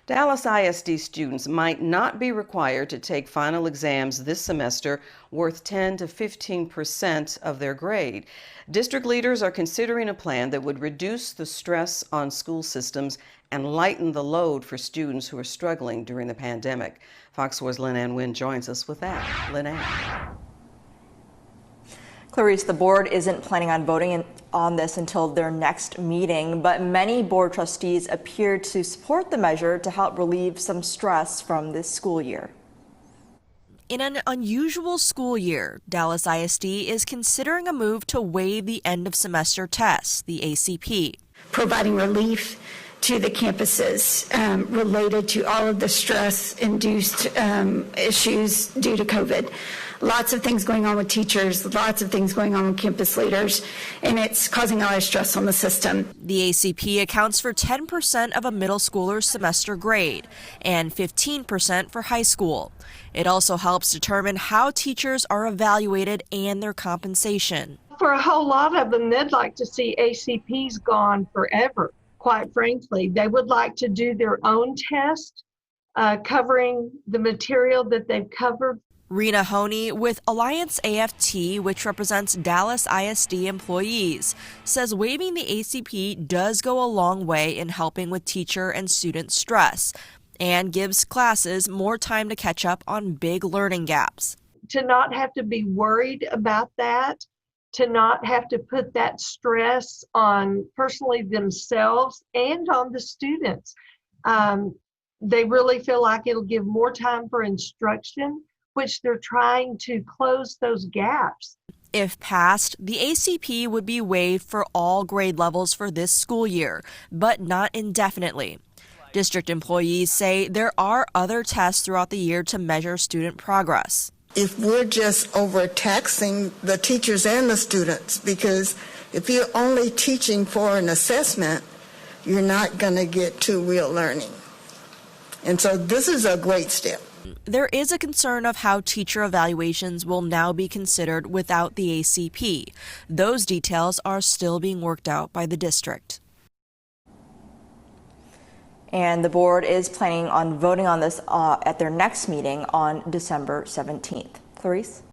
Dallas ISD students might not be required to take final exams this semester worth 10 to 15% of their grade. District leaders are considering a plan that would reduce the stress on school systems and lighten the load for students who are struggling during the pandemic. Fox 4's Lynn Ann Wynn joins us with that. Lynn Ann. Clarice, the board isn't planning on voting on this until their next meeting, but many board trustees appear to support the measure to help relieve some stress from this school year. In an unusual school year, Dallas ISD is considering a move to waive the end of semester test, the ACP. Providing relief to the campuses related to all of the stress-induced issues due to COVID. Lots of things going on with teachers, lots of things going on with campus leaders, and it's causing a lot of stress on the system. The ACP accounts for 10% of a middle schooler's semester grade and 15% for high school. It also helps determine how teachers are evaluated and their compensation. For a whole lot of them, they'd like to see ACPs gone forever. Quite frankly, they would like to do their own test covering the material that they've covered. Rena Honey with Alliance AFT, which represents Dallas ISD employees, says waiving the ACP does go a long way in helping with teacher and student stress and gives classes more time to catch up on big learning gaps. To not have to be worried about that, to not have to put that stress on personally themselves and on the students. They really feel like it'll give more time for instruction, which they're trying to close those gaps. If passed, the ACP would be waived for all grade levels for this school year, but not indefinitely. District employees say there are other tests throughout the year to measure student progress. If we're just overtaxing the teachers and the students, because if you're only teaching for an assessment, you're not going to get to real learning. And so this is a great step. There is a concern of how teacher evaluations will now be considered without the ACP. Those details are still being worked out by the district. And the board is planning on voting on this at their next meeting on December 17th. Clarice?